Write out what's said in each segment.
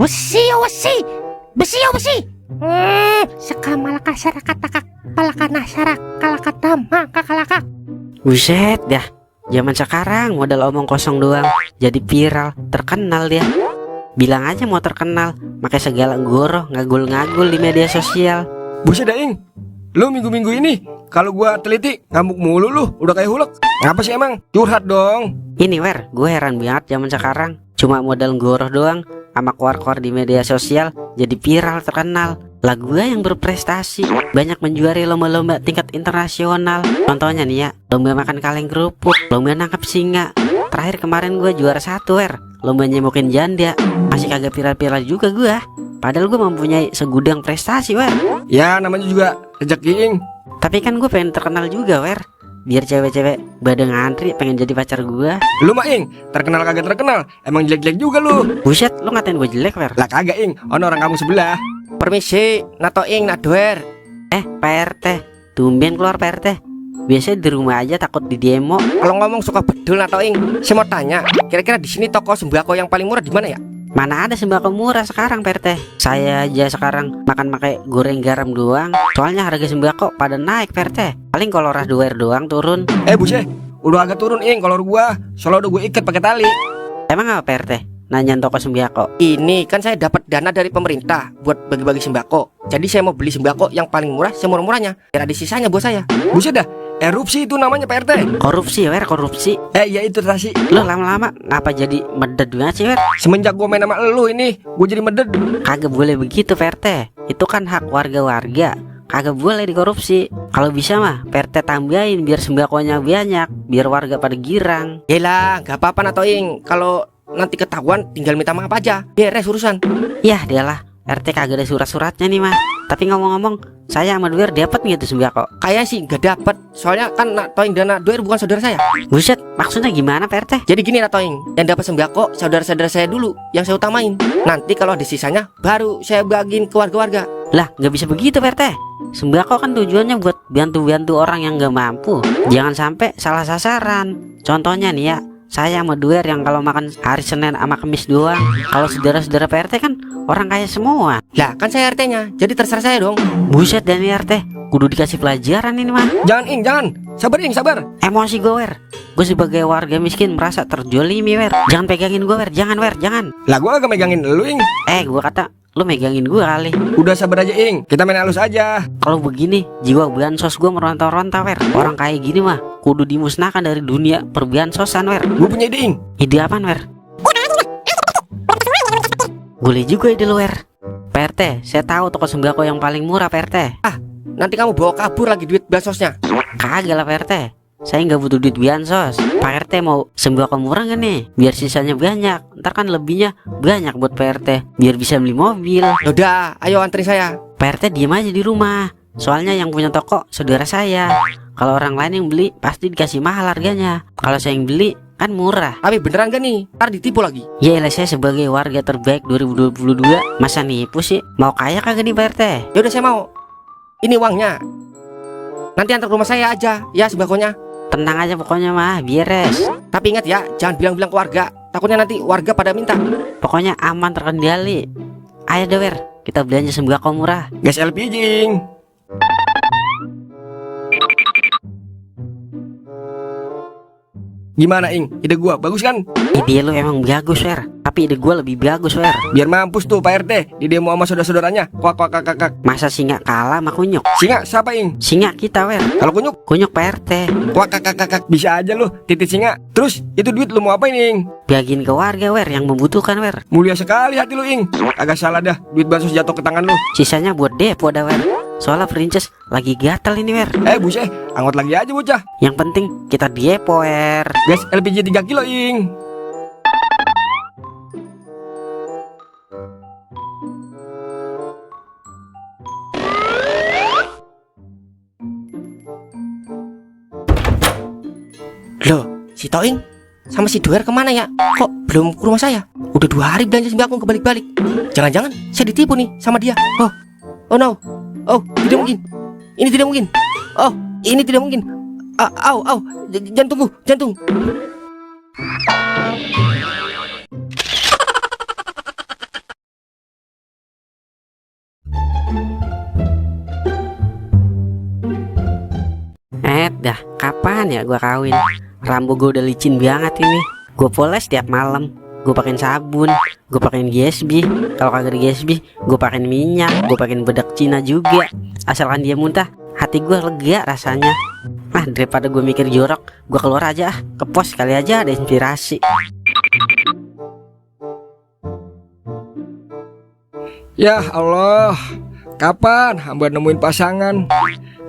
Wesi, wesi, besi, besi. Sekamalaka syarakat palakana syarak kalakatam kakalakak. Buset dah, zaman sekarang modal omong kosong doang jadi viral, terkenal dia. Bilang aja mau terkenal, pakai segala goroh ngagul-ngagul di media sosial. Buset dah Ing, lu minggu-minggu ini kalau gua teliti ngamuk mulu lu, udah kayak hulek. Ngapa sih emang? Curhat dong. Ini gue heran banget zaman sekarang, cuma modal goroh doang sama keluar-keluar di media sosial jadi viral, terkenal. Lah gue yang berprestasi, banyak menjuari lomba-lomba tingkat internasional. Contohnya nih ya, lomba makan kaleng kerupuk, lomba nangkap singa. Terakhir kemarin gue juara 1 lomba nyemukin janda. Masih kagak viral-viral juga gue, padahal gue mempunyai segudang prestasi Ya namanya juga rezeki Ing. Tapi kan gue pengen terkenal juga biar cewek-cewek pada ngantri pengen jadi pacar gue. Lu mah Ing, terkenal kagak terkenal, emang jelek-jelek juga lu. Buset, lu ngatain gue jelek Lah kagak Ing, ono orang kampung sebelah. Permisi, nato ing nadoer. Pak RT, tumben keluar Pak RT. Biasanya di rumah aja takut di demo. Kalau ngomong suka bedul nato ing. Saya mau tanya, kira-kira di sini toko sembako yang paling murah di mana ya? Mana ada sembako murah sekarang Pak RT. Saya aja sekarang makan pakai goreng garam doang. Soalnya harga sembako pada naik Pak RT. Paling kalau ras doer doang turun. Buset, udah agak turun Ing kolor gua. Soalnya udah gue ikat pakai tali. Emang apa Pak RT? Nanyain toko sembako. Ini kan saya dapat dana dari pemerintah buat bagi-bagi sembako. Jadi saya mau beli sembako yang paling murah, semurah-murahnya. Biar ada sisanya buat saya. Buset dah, erupsi itu namanya Pak RT. Korupsi korupsi. Ya itu tadi. Lo lama-lama ngapa jadi meded banget sih Semenjak gua main sama lu ini, gua jadi meded. Kagak boleh begitu Pak RT. Itu kan hak warga-warga, kagak boleh dikorupsi. Kalau bisa mah Pak RT tambahin biar sembakonya banyak, biar warga pada girang. Yelah, gak apa-apa nato ing. Kalau nanti ketahuan tinggal minta maaf aja, beres urusan. Yah dialah, RT kagak ada surat-suratnya nih mah. Tapi ngomong-ngomong, saya sama Duer dapat nggak tuh sembako? Kayak sih gak dapet. Soalnya kan nato ing dana Duer bukan saudara saya. Buset, maksudnya gimana Pak RT? Jadi gini nato ing, yang dapat sembako saudara-saudara saya dulu, yang saya utamain. Nanti kalau ada sisanya baru saya bagiin ke warga-warga. Lah nggak bisa begitu Pak RT. Sembako kan tujuannya buat bantu-bantu orang yang nggak mampu. Jangan sampai salah sasaran. Contohnya nih ya, saya sama Duer yang kalau makan hari Senin sama Kamis doang. Kalau saudara-saudara Pak RT kan orang kaya semua. Lah kan saya RT-nya, jadi terserah saya dong. Buset dan RT, kudu dikasih pelajaran ini mah. Jangan Ing, jangan. Sabar Ing, sabar. Emosi gue gue sebagai warga miskin merasa terjolimi Jangan pegangin gue jangan jangan. Lah gua agak megangin lu Ing. Gue kata lu megangin gue kali. Udah sabar aja Ing, kita main halus aja. Kalau begini jiwa bansos gue meronta-ronta Orang kayak gini mah kudu dimusnahkan dari dunia perbansosan Gue punya ide Ing. Ide apaan Boleh juga ide lu Pak RT, saya tahu toko sembako yang paling murah Pak RT. Nanti kamu bawa kabur lagi duit bansosnya. Kagak lah Pak RT, saya nggak butuh duit bansos. Pak RT mau sembako murah gak nih? Biar sisanya banyak, ntar kan lebihnya banyak buat Pak RT, biar bisa beli mobil. Yaudah, ayo antri saya. Pak RT diem aja di rumah. Soalnya yang punya toko saudara saya. Kalau orang lain yang beli pasti dikasih mahal harganya. Kalau saya yang beli kan murah. Tapi beneran gak nih? Ntar ditipu lagi. Yaelah, saya sebagai warga terbaik 2022 masa nipu sih? Mau kaya kagak nih Pak RT? Yaudah saya mau. Ini uangnya. Nanti antar ke rumah saya aja ya sembakonya. Tenang aja pokoknya mah, beres. Tapi ingat ya, jangan bilang-bilang ke warga. Takutnya nanti warga pada minta. Pokoknya aman terkendali. Ayo deh kita belanja sembako murah. Gas LPG Ing. Gimana Ing? Ide gua bagus kan? Ide lu emang bagus tapi ide gua lebih bagus Biar mampus tuh Pak RT di demo sama saudara-saudaranya. Kuak kuak kak kak. Masa singa kalah sama kunyuk? Singa siapa Ing? Singa kita Kalau kunyuk? Kunyuk Pak RT. Kuak kak kak kak. Bisa aja lu titit singa. Terus itu duit lu mau apain Ing? Bagiin ke warga yang membutuhkan Mulia sekali hati lu Ing. Agak salah dah, duit bansos jatuh ke tangan lu. Sisanya buat depo dah Soalnya Princess lagi gatal ini Buset, anggot lagi aja bocah. Yang penting kita depo Gas LPG 3 kilo Ing. Loh, si Toing sama si Duer kemana ya? Kok belum ke rumah saya? Udah 2 hari belanja sembako kebalik-balik. Jangan-jangan saya ditipu nih sama dia. Oh no. Oh, tidak mungkin. Ini tidak mungkin. Oh, ini tidak mungkin. Jangan tunggu. Dah kapan ya gua kawin? Rambut gua udah licin banget ini. Gua poles tiap malam. Gue pakein sabun, gue pakein GSB. Kalau kagak ada GSB, gue pakein minyak, gue pakein bedak Cina juga. Asalkan dia muntah, hati gue lega rasanya. Ah, daripada gue mikir jorok, gue keluar aja ke pos kali aja ada inspirasi. Ya Allah, kapan hamba nemuin pasangan?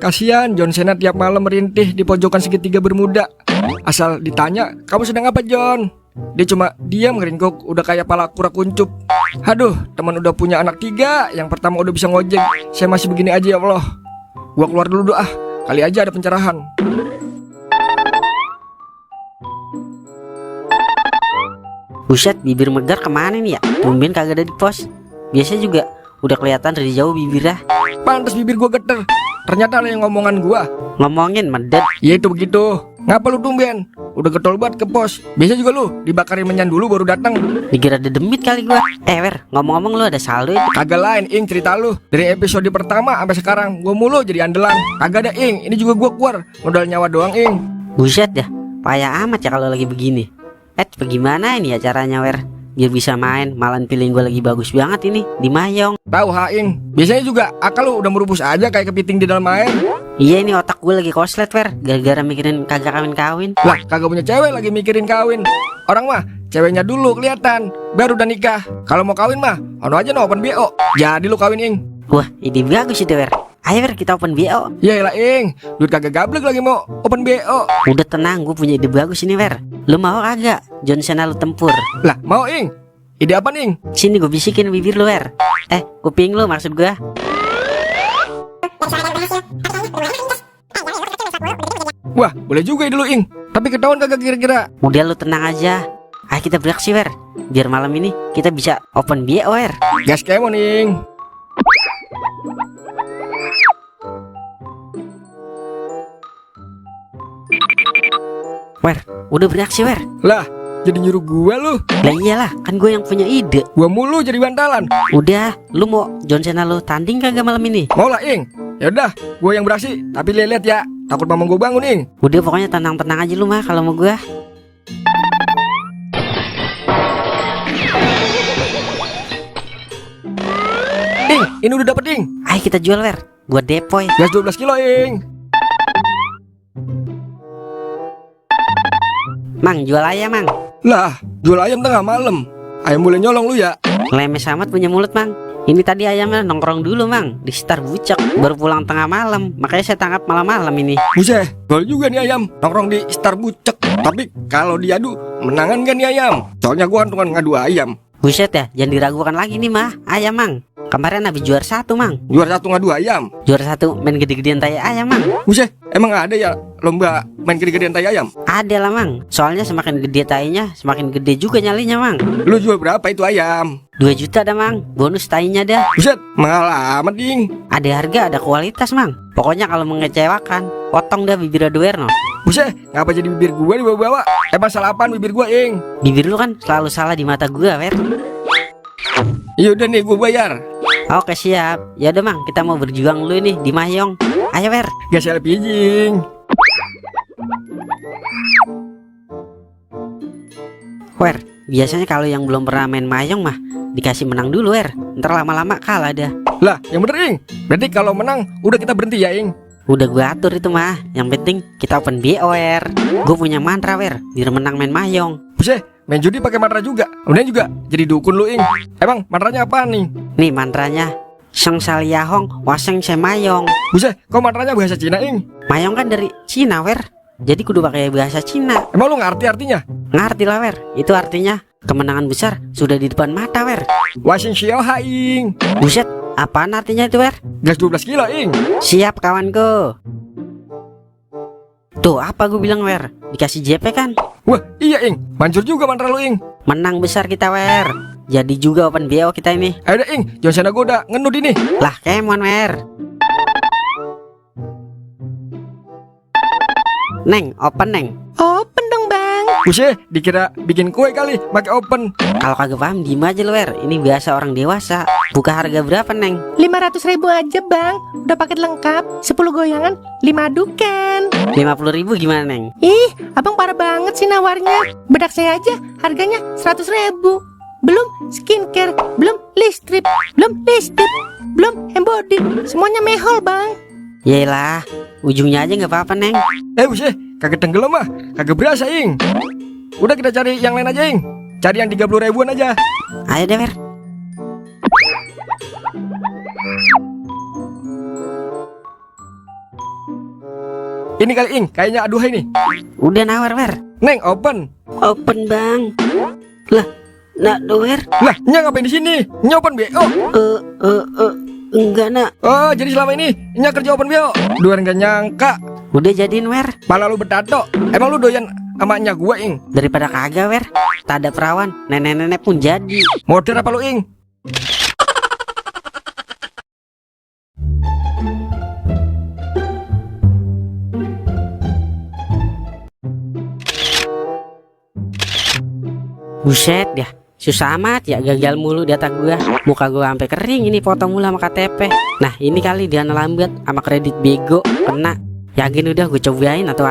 Kasihan John Cena tiap malam merintih di pojokan segitiga bermuda. Asal ditanya, kamu sedang apa John? Dia cuma diam ngeringkuk, udah kayak pala kura kuncup. Aduh, teman udah punya anak 3, yang pertama udah bisa ngojek, saya masih begini aja ya Allah. Gua keluar dulu doa, kali aja ada pencerahan. Buset, bibir Megar kemana nih ya? Tumben kagak ada di pos. Biasanya juga udah kelihatan dari jauh bibirnya. Pantes bibir gua geter. Ternyata ada yang ngomongan gua. Ngomongin medet. Ya itu begitu. Ngapa lu tumben? Udah getol banget ke pos. Biasa juga lu dibakarin menyan dulu baru datang. Dikira ada demit kali gua. Wer, ngomong-ngomong lu ada saldo itu? Kagak lain ing cerita lu. Dari episode pertama sampai sekarang gua mulu jadi andalan. Kagak ada ing. Ini juga gua keluar modal nyawa doang ing. Buset dah, payah amat ya kalau lagi begini. Bagaimana ini ya caranya Wer? Biar bisa main, malan feeling gue lagi bagus banget ini di Mayong. Tahu Haing, biasanya juga akal lu udah merupus aja kayak kepiting di dalam air. Iya ini otak gue lagi koslet Wer, gara-gara mikirin kagak kawin-kawin. Lah kagak punya cewek lagi mikirin kawin. Orang mah ceweknya dulu kelihatan, baru udah nikah. Kalau mau kawin mah, ono aja no open BO. Jadi lu kawin ing. Wah, ide bagus itu Wer. Ayo Wer, kita open BO. Yaelah ing, duit kagak gablek lagi mau open BO. Udah tenang, gue punya ide bagus ini Wer. Lu mau kagak? John Cena lu tempur. Lah mau ing. Ide apa ning? Sini gue bisikin bibir lu Wer. Kuping lu maksud gue. Wah, boleh juga ide lu ing. Tapi ketahuan kagak kira-kira. Udah lu tenang aja. Ayo kita beraksi Wer. Biar malam ini kita bisa open BO Wer. Gas kemon ing. Wer, udah beraksi Wer. Lah, jadi nyuruh gua lu. Lah iyalah, kan gue yang punya ide. Gua mulu jadi bantalan. Udah, lu mau John Cena lu tanding kagak malam ini? Mau lah ing. Ya udah, gua yang beraksi. Tapi lihat ya, takut mama gua bangun ing. Udah pokoknya tenang-tenang aja lu mah kalau mau gua. Ing, ini udah dapet ing. Ayo kita jual Wer. Gua depoy. Gas 12 kilo ing. Mang, jual ayam Mang. Lah, jual ayam tengah malam. Ayam boleh nyolong lu ya. Lemes amat punya mulut Mang. Ini tadi ayamnya nongkrong dulu Mang di Star Bucek, baru pulang tengah malam. Makanya saya tangkap malam-malam ini. Buset, gol juga nih ayam. Nongkrong di Star Bucek. Tapi kalau diadu, menangan kan nih ayam. Soalnya gua kan ngadu ayam. Buset ya, jangan diragukan lagi nih mah. Ayam Mang. Kemarin habis juara 1 Mang. Juara 1 ngadu ayam. Juara 1 main gede-gedean tai ayam Mang. Buset, emang ada ya lomba main gede-gedean tai ayam? Ada lah Mang. Soalnya semakin gede tainya, semakin gede juga nyalinya Mang. Lu jual berapa itu ayam? 2 juta dah Mang. Bonus tainya dah. Buset, mahal amat ding. Ada harga, ada kualitas Mang. Pokoknya kalau mengecewakan, potong dah bibir Aduerno. Buset, ngapa jadi bibir gua dibawa-bawa? Emang salah apaan bibir gua ing? Bibir lu kan selalu salah di mata gua Wer. Yaudah nih gua bayar. Oke siap. Ya udah Mang, kita mau berjuang dulu nih di Mayong. Ayo Wer. Gas LPG jing. Wer, biasanya kalau yang belum pernah main Mayong mah dikasih menang dulu Wer. Ntar lama-lama kalah dah. Lah, yang bener ing. Berarti kalau menang udah kita berhenti ya ing. Udah gua atur itu mah. Yang penting kita open BO Wer. Gue punya mantra Wer, biar menang main Mayong. Buset, main judi pakai mantra juga. Kemudian juga jadi dukun lu ing. Emang mantranya apa nih? Nih mantranya Seng Saliahong Waseng Semayong. Buset, kok mantranya bahasa Cina ing? Mayong kan dari Cina Wer. Jadi kudu pakai bahasa Cina. Emang lu ngerti artinya? Ngerti lah Wer. Itu artinya kemenangan besar sudah di depan mata Wer. Wasing Xiaoha ing. Buset, apaan artinya itu Wer? Gas 12 kilo ing. Siap kawanku. Tuh apa gue bilang Wer? Dikasih JP kan? Wah, iya ing. Manjur juga mantra lu ing. Menang besar kita Wer. Jadi juga open BO kita ini. Ayo dah ing, John Cena gua udah ngenut ini. Lah kemon Wer. Neng, open Neng. Open dong bang. Buset, dikira bikin kue kali pakai oven. Kalau kagak paham diem aja lo, Wer. Ini biasa orang dewasa. Buka harga berapa, Neng? 500.000 aja bang. Udah paket lengkap, 10 goyangan, 5 adukan. 50.000 gimana, Neng? Ih, abang parah banget sih nawarnya. Bedak saya aja harganya 100.000. Belum skincare, belum listrik, belum listrik, belum embody. Semuanya mehol bang. Yaelah, ujungnya aja nggak apa-apa, Neng. Buset, kagak tenggelam mah, kagak berasa, Ing. Udah kita cari yang lain aja, Ing. Cari yang 30 ribuan aja. Ayo deh, Wer. Ini kali, Ing, kayaknya aduhai nih. Udah nawar, Wer. Neng, open. Open, Bang. Lah, nak Wer. Lah, nya ngapain di sini? Nya open BO. Enggak, nak. Oh, jadi selama ini nya kerja open BO. Duan gak nyangka. Udah jadiin, Wer. Pala lu bertato. Emang lu doyan sama nya gua, Ing? Daripada kagak, Wer. Tak ada perawan, nenek-nenek pun jadi. Modern apa lu, Ing? Buset dah, susah amat ya, gagal mulu data gua. Muka gua sampai kering ini, foto mulu sama KTP. Nah, ini kali dia lambat sama kredit bego kena. Yakin udah gue cobain atau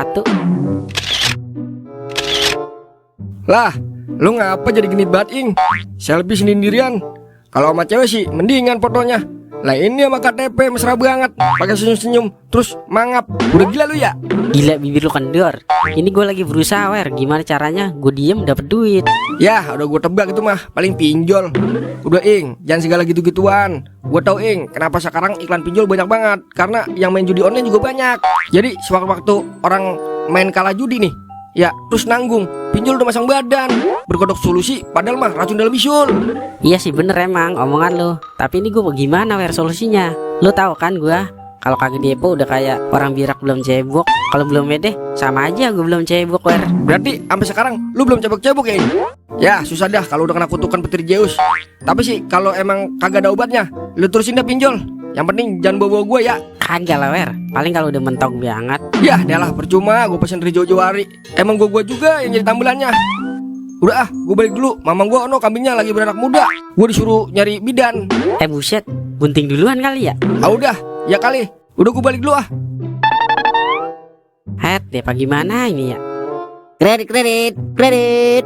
Lah, lu ngapa jadi genit banget, Ing? Selfie sendirian. Kalau sama cewek sih mendingan fotonya. Lah ini sama KTP mesra banget, pakai senyum-senyum, terus mangap. Udah gila lu ya? Gila, bibir lu kendor. Ini gue lagi berusaha, Wer. Gimana caranya gue diem dapet duit? Ya, udah gue tebak itu mah paling pinjol. Udah, Ing, jangan segala gitu-gituan. Gue tau, Ing, kenapa sekarang iklan pinjol banyak banget. Karena yang main judi online juga banyak. Jadi sewaktu-waktu orang main kalah judi nih, ya terus nanggung, pinjol udah masang badan, berkodok solusi, padahal mah racun dalam bisul. Iya sih, bener emang omongan lu. Tapi ini gue gimana, Wer, solusinya? Lu tahu kan gue kalau kagak depo udah kayak orang birak belum cebok. Kalau belum mede sama aja gue belum cebok, Wer. Berarti sampai sekarang lu belum cebok-cebok ya, Ing? Ya susah dah kalau udah kena kutukan petir Zeus. Tapi sih kalau emang kagak ada obatnya, lu terusin dah pinjol. Yang penting jangan bawa gue ya. Kagak lah, Wer. Paling kalau udah mentok banget. Ya dah lah, percuma gue pesen dari jauh-jauh hari. Emang gue juga yang jadi tambelannya. Udah gue balik dulu. Mamang gue kambingnya lagi beranak muda. Gue disuruh nyari bidan. Buset, bunting duluan kali ya? Udah, ya kali. Udah gue balik dulu ah. Depa gimana ini ya? Kredit.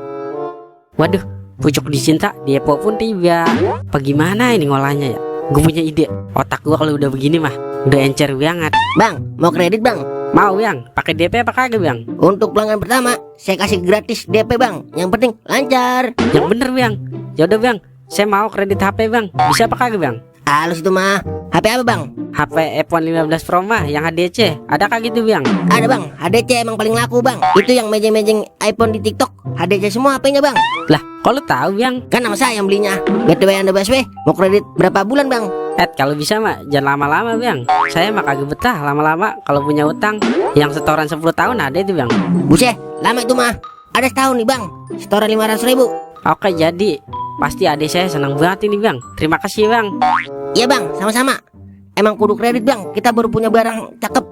Waduh, pucuk dicinta, depo pun tiba. Apa gimana ini ngolahnya ya? Gue punya ide. Otak gue kalau udah begini mah udah encer banget. Bang, mau kredit bang? Mau, Bang. Pakai DP apa kagak, Bang? Untuk pelanggan pertama, saya kasih gratis DP bang. Yang penting lancar. Yang bener, Bang. Yaudah, Bang. Saya mau kredit HP, Bang. Bisa apa kagak, Bang? Halus itu mah. HP apa bang? HP iPhone 15 Pro mah yang HDC. Ada kagak gitu, Bang? Ada bang, HDC emang paling laku bang. Itu yang mejeng-mejeng iPhone di TikTok, HDC semua HP-nya bang. Lah, kok lu tahu, Bang? Kan nama saya yang belinya. BTW Anda BSW, mau kredit berapa bulan bang? Kalau bisa mah jangan lama-lama, Bang. Saya mah kagak betah lama-lama kalau punya utang. Yang setoran 10 tahun ada itu, Bang. Buset, lama itu mah. Ada setahun nih bang, setoran 500.000. Oke, jadi pasti adik saya senang banget ini, Bang. Terima kasih, Bang. Iya bang, sama-sama. Emang kudu kredit bang, kita baru punya barang cakep.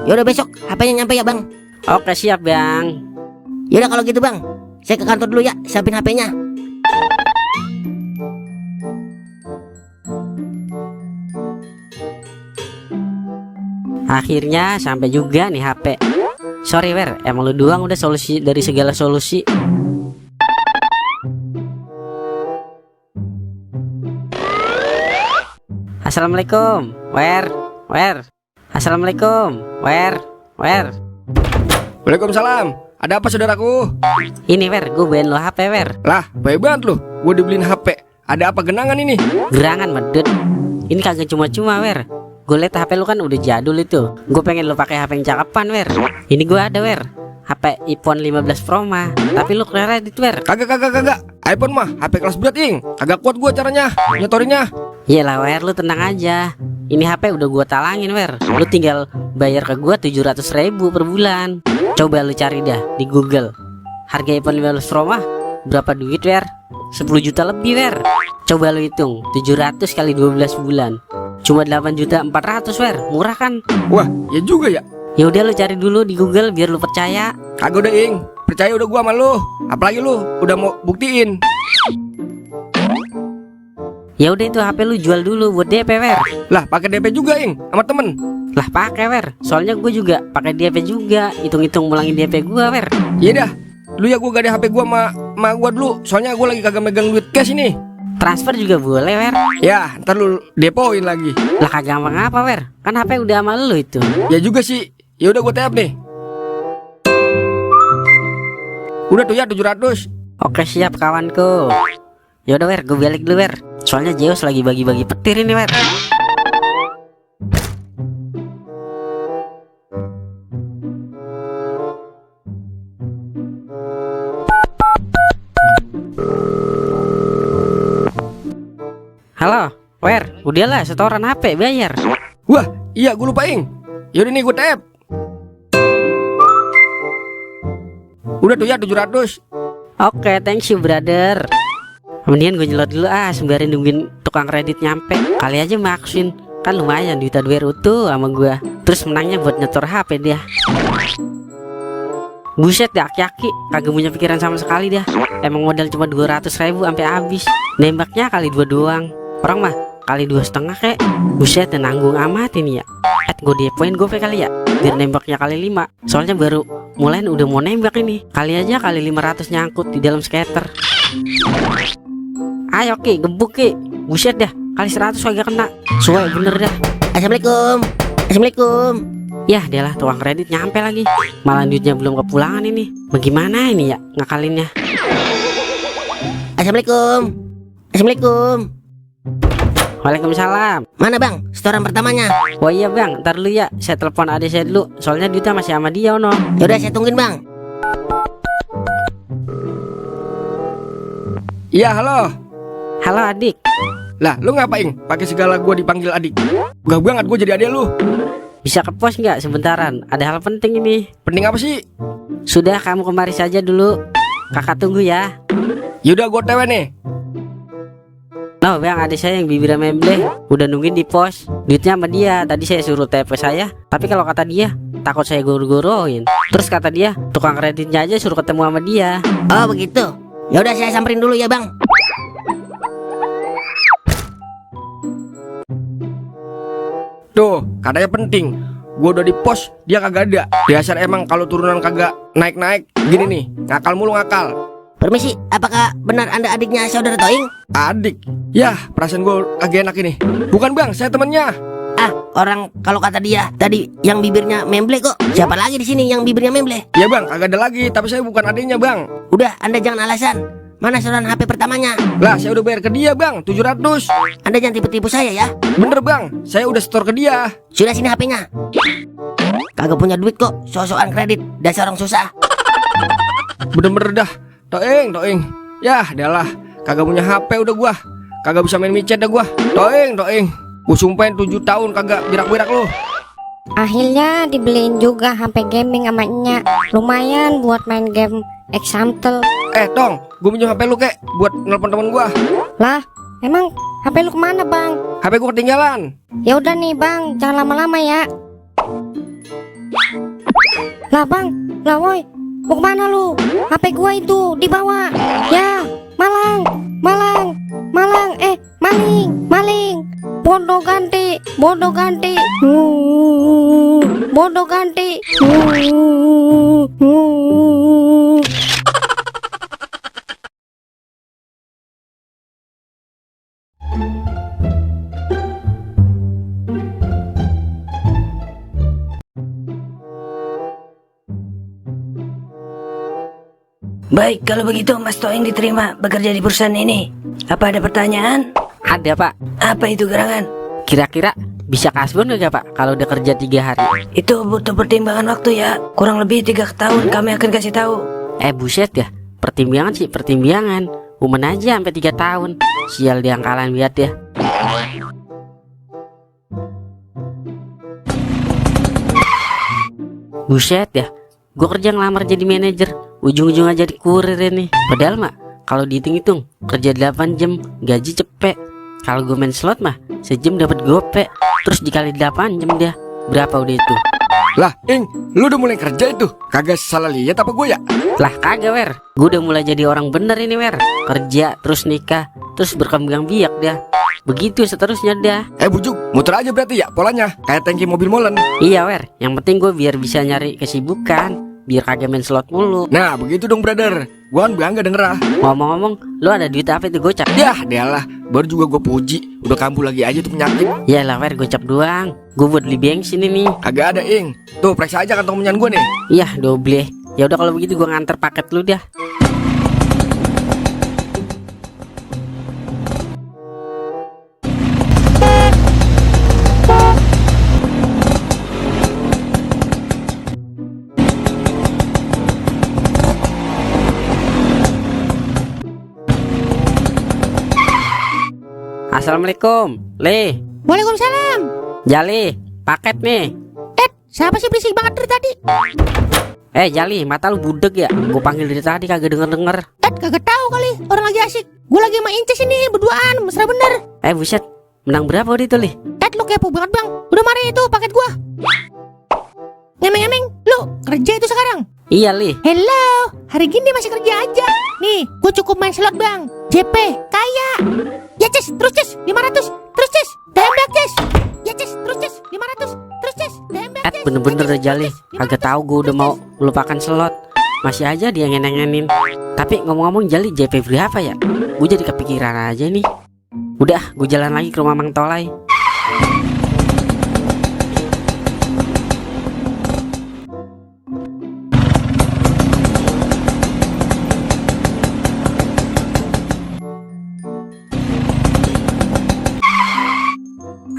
Yaudah besok HP-nya nyampe ya bang. Oke, siap, Bang. Yaudah kalau gitu bang, saya ke kantor dulu ya, siapin HP-nya. Akhirnya sampai juga nih HP. Sorry, Wer, emang lu doang udah solusi dari segala solusi. Assalamualaikum, Wer. Assalamualaikum, Wer. Waalaikumsalam. Ada apa saudaraku? Ini, Wer, gue beliin lo HP, Wer. Lah, baik banget lu. Gue dibeliin HP. Ada apa genangan ini? Gerangan, medut. Ini kagak cuma-cuma, Wer. Gue liat HP lu kan udah jadul itu. Gue pengen lu pakai HP yang cakepan, Wer. Ini gue ada, Wer. HP iPhone 15 Pro mah. Tapi lu kredit, Wer. Kagak. iPhone mah HP kelas berat, Ing. Kagak kuat gue caranya nyotorinnya. Iyalah, Wer, lu tenang aja. Ini HP udah gue talangin, Wer. Lu tinggal bayar ke gue 700.000 per bulan. Coba lu cari dah di Google. Harga iPhone 15 Pro mah berapa duit, Wer? 10 juta lebih, Wer. Coba lu hitung 700 kali 12 bulan. Cuma 8.400.000, Wer. Murah kan? Wah, ya juga ya. Ya udah, lu cari dulu di Google biar lu percaya. Kagak udah, Ing. percaya udah gua sama lu. Apalagi lu udah mau buktiin. Ya udah itu HP lu jual dulu buat DP Wer. Lah pakai DP juga Ing sama temen. Lah pakai Wer. Soalnya gue juga pakai DP juga. Hitung-hitung mulangin DP gua Wer. Iya dah. Dulu ya gua gak ada HP gua sama gua dulu. Soalnya gua lagi kagak megang duit cash ini. Transfer juga boleh Wer. Ya ntar lu depoin lagi. Lah kagak apa Wer. Kan HP udah sama lu itu. Ya juga sih. Ya udah gua tap nih. Udah tuh ya 700. Oke siap kawanku. Yaudah Wer, gue balik dulu Wer. Soalnya Zeus lagi bagi-bagi petir ini Wer. Halo, Wer, udahlah setoran HP bayar. Wah iya gua lupa Ing. Yaudah nih gua tap. Udah tuh ya 700. Oke, thanks you brother. Kemudian gue nyelot dulu sembari nungguin tukang kredit nyampe. Kali aja maksin. Kan lumayan duita 2 tuh sama gue. Terus menangnya buat nyetor HP dia. Buset dah aki-aki, kagak punya pikiran sama sekali dia. Emang modal cuma 200.000 sampai habis. Nembaknya kali 2 doang. Orang mah kali 2,5 kek. Buset dan nanggung amat ini ya. Gue depoin GoPay kali ya, biar nembaknya kali 5. Soalnya baru mulai udah mau nembak ini. Kali aja kali 500 nyangkut di dalam skater. Ayo Ki, gebuk Ki. Buset dah, kali 100 kagak kena. Suai bener dah. Assalamualaikum. Assalamualaikum. Yah, dialah tukang kredit nyampe lagi. Malah duitnya belum kepulangan ini. Bagaimana ini ya ngakalinnya? Assalamualaikum. Assalamualaikum. Waalaikumsalam. Mana bang, setoran pertamanya? Oh iya bang, ntar dulu ya. Saya telepon adik saya dulu. Soalnya duitnya masih sama dia ono. Yaudah saya tungguin bang. Iya halo. Halo adik. Lah lu ngapain pakai segala gua dipanggil adik? Gak banget gua jadi adik lu. Bisa ke pos nggak sebentaran? Ada hal penting ini. Penting apa sih? Sudah kamu kemari saja dulu. Kakak tunggu ya. Yaudah gua tewe nih. Loh bang, adik saya yang bibirnya membleh udah nungguin di pos. Duitnya sama dia. Tadi saya suruh TP saya. Tapi kalau kata dia takut saya goro-goroin. Terus kata dia tukang kreditnya aja suruh ketemu sama dia. Oh begitu. Yaudah saya samperin dulu ya bang. Tuh katanya penting. Gua udah di pos, dia kagak ada. Dasar emang kalau turunan kagak naik-naik. Gini nih, ngakal mulu ngakal. Permisi, apakah benar anda adiknya saudara Toing? Adik. Yah, perasaan gue agak enak ini. Bukan bang, saya temennya. Ah, orang kalau kata dia tadi yang bibirnya memble kok. Siapa lagi di sini yang bibirnya memble? Ya bang, kagak ada lagi. Tapi saya bukan adiknya bang. Udah, anda jangan alasan. Mana setoran HP pertamanya? Lah, saya udah bayar ke dia bang, 700. Anda jangan tipu-tipu saya ya. Bener bang, saya udah setor ke dia. Sudah sini HP-nya. Kagak punya duit kok, sok-sokan kredit. Dasar orang susah. Bener-bener dah. Toing. Yah, adalah kagak punya HP udah gua. Kagak bisa main micet dah gua. Toing. Gua sumpahin 7 tahun kagak birak-birak lu. Akhirnya dibeliin juga HP gaming sama Nya. Lumayan buat main game Example. Tong, gua minjem HP lu kek buat nelpon temen gua. Lah, emang HP lu kemana bang? HP gua ketinggalan. Ya udah nih bang, jangan lama-lama ya. Lah bang, lah woi, mau kemana lu? HP gua itu dibawa. Ya, maling. Bodoh ganti. Bodoh ganti. Baik, kalau begitu Mas Toing diterima bekerja di perusahaan ini. Apa ada pertanyaan? Ada pak. Apa itu gerangan? Kira-kira bisa kasbon gak pak kalau udah kerja 3 hari? Itu butuh pertimbangan waktu ya. Kurang lebih 3 tahun kami akan kasih tahu. Buset ya. Pertimbangan sih pertimbangan. Umen aja sampai 3 tahun. Sial diangkalan lihat ya. Buset ya. Gue kerja ngelamar jadi manajer, ujung-ujung aja di kurir ini. Padahal mah kalau dihitung-hitung kerja 8 jam gaji cepet. Kalau gue main slot mah sejam dapat gope. Terus dikali 8 jam dia. Berapa udah itu? Lah, Ing, lu udah mulai kerja itu? Kagak salah lihat apa gue ya? Lah kagak Wer, gue udah mulai jadi orang bener ini Wer. Kerja, terus nikah, terus berkembang biak dah. Begitu seterusnya dah. Bujuk, muter aja berarti ya polanya. Kayak tangki mobil molen. Iya Wer, yang penting gue biar bisa nyari kesibukan, biar kagak main slot mulu. Nah, begitu dong brother. Gua kan bangga denger ah. Ngomong-ngomong, lu ada duit apa itu gocap? Yah, dialah. Baru juga gue puji. Udah kambuh lagi aja tuh penyakit. Ya lah Wer, gocap doang. Gue buat beli bensin ini. Kagak ada, Ing. Tuh, periksa aja kantong menyan gue nih. Iya, doble. Ya udah kalau begitu gue nganter paket lu dah. Assalamualaikum, Le. Waalaikumsalam. Jali, paket nih. Siapa sih berisik banget dari tadi? Jali, mata lu budek ya? Gue panggil dari tadi kagak denger-denger. Kagak tahu kali. Orang lagi asik. Gue lagi sama Inces ini berduaan, mesra bener. Buset, menang berapa waktu itu, Le? Lu kepo banget bang. Udah mari itu paket gua. Ngemeng-ngemeng, lu kerja itu sekarang? Iya, Le. Hello, hari gini masih kerja aja. Nih, gue cukup main slot bang. JP, kaya. Ya Ces, terus Ces, 500. Terus Ces, tembak Ces. Ya Ces, terus Ces, 500. Terus Ces, tembak Ces. Bener-bener dah Jali. Kagak tahu gue udah mau melupakan slot. Masih aja dia ngeneng-ngenin. Tapi ngomong-ngomong Jali, JP berapa ya? Gue jadi kepikiran aja nih. Udah, gue jalan lagi ke rumah Mang Tolai.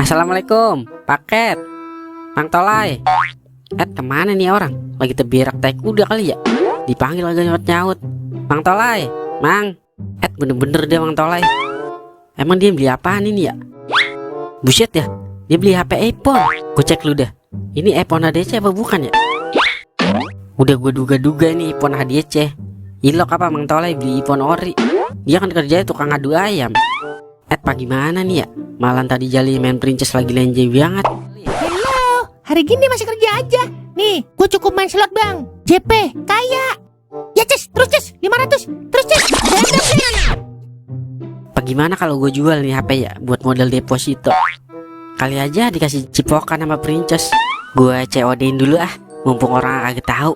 Assalamualaikum, paket Mang Tolai. Kemana nih orang? Lagi tebirak tai kuda kali ya? Dipanggil agak nyaut-nyaut. Mang Tolai, Mang. Bener-bener dia Mang Tolai. Emang dia beli apaan ini ya? Buset ya, dia beli HP iPhone. Gue cek lu dah. Ini iPhone ADC apa bukan ya? Udah gue duga-duga ini iPhone ADC. Ilok apa Mang Tolai beli iPhone ori? Dia kan kerjanya tukang adu ayam. Pak gimana nih ya? Malam tadi Jali main Princess lagi lenje banget. Hello, hari gini masih kerja aja. Nih, gue cukup main slot bang. JP, kaya. Ya Ces, terus Ces, 500. Terus Ces, tembak Ces. Pak gimana kalau gue jual nih HP ya buat modal deposito? Kali aja dikasih cipokan sama Princess. Gue COD-in dulu ah, mumpung orang kagak tahu.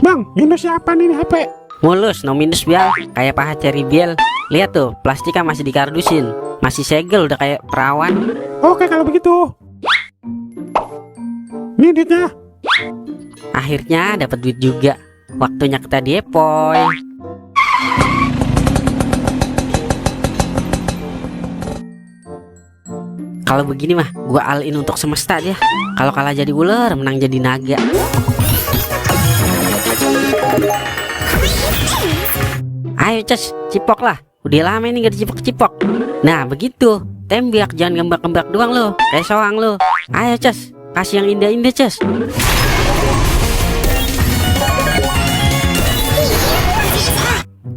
Bang, ini siapa nih HP? Mulus, no minus biar kayak paha cherry biel. Lihat tuh, plastiknya masih dikardusin, masih segel udah kayak perawan. Oke kalau begitu. Ini duitnya. Akhirnya dapat duit juga. Waktunya kita depoy. Kalau begini mah, gua all-in untuk semesta aja. Kalau kalah jadi ular, menang jadi naga. Ayo Ces, cipok lah. Udah lama ini gak dicipok-cipok. Nah begitu, tembak jangan gembak-gembak doang lo, kayak soang lo. Ayo Ces, kasih yang indah-indah Ces.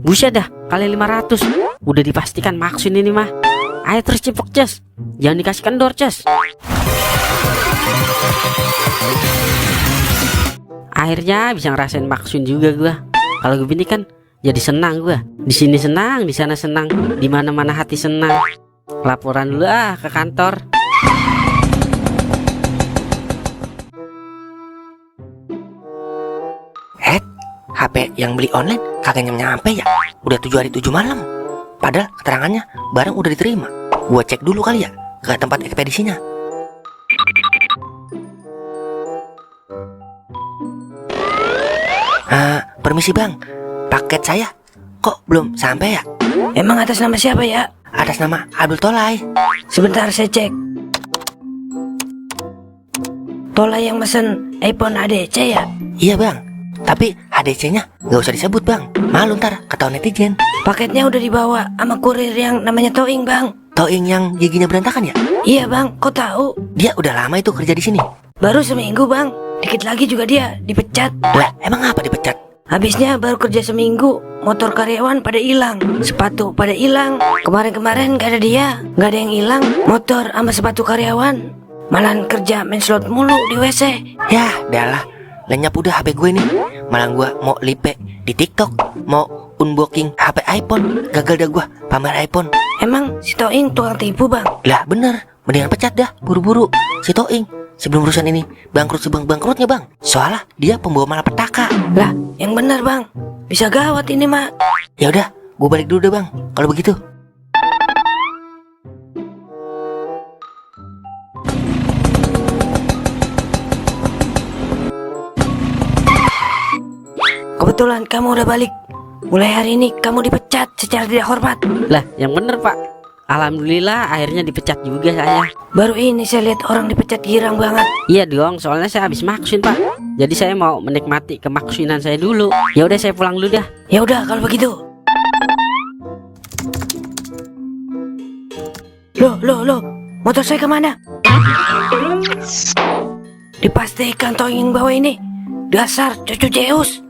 Buset dah, kali 500. Udah dipastikan maksud ini mah. Ayo terus cipok Ces, jangan dikasih kendor Ces. Akhirnya bisa ngerasain maksud juga gua. Kalau gue gini kan jadi senang gua. Di sini senang, di sana senang, di mana-mana hati senang. Laporan dulu ah ke kantor. HP yang beli online kagak nyampe ya? Udah 7 hari 7 malam. Padahal keterangannya barang udah diterima. Gua cek dulu kali ya ke tempat ekspedisinya. Permisi bang, paket saya kok belum sampai ya? Emang atas nama siapa ya? Atas nama Abdul Tolai. Sebentar saya cek. Tolai yang mesen iPhone ADC ya? Iya bang, tapi ADC-nya gak usah disebut bang. Malu ntar ketahuan netizen. Paketnya udah dibawa sama kurir yang namanya Toing bang. Toing yang giginya berantakan ya? Iya bang, kok tahu? Dia udah lama itu kerja di sini. Baru seminggu bang. Dikit lagi juga dia dipecat. Lah, emang apa dipecat? Habisnya baru kerja seminggu, motor karyawan pada hilang, sepatu pada hilang. Kemarin-kemarin gak ada dia, gak ada yang hilang. Motor sama sepatu karyawan. Malahan kerja main slot mulu di WC. Ya, udahlah. Lenyap udah HP gue nih. Malah gue mau lipe di TikTok, mau unboxing HP iPhone. Gagal dah gue pamer iPhone. Emang si Toing tukang tipu bang? Lah bener, mendingan pecat dah buru-buru si Toing sebelum urusan ini bangkrut sebang-bangkrutnya bang. Soalnya dia pembawa malapetaka. Lah, yang bener bang. Bisa gawat ini mak. Ya udah, gue balik dulu deh bang. Kalau begitu. Kebetulan kamu udah balik. Mulai hari ini kamu dipecat secara tidak hormat. Lah, yang bener pak. Alhamdulillah akhirnya dipecat juga saya. Baru ini saya lihat orang dipecat girang banget. Iya dong, soalnya saya habis maksin pak. Jadi saya mau menikmati kemaksinan saya dulu. Ya udah saya pulang dulu dah. Ya udah kalau begitu. Loh, motor saya kemana? Dipastikan Toing yang bawa ini. Dasar cucu Zeus.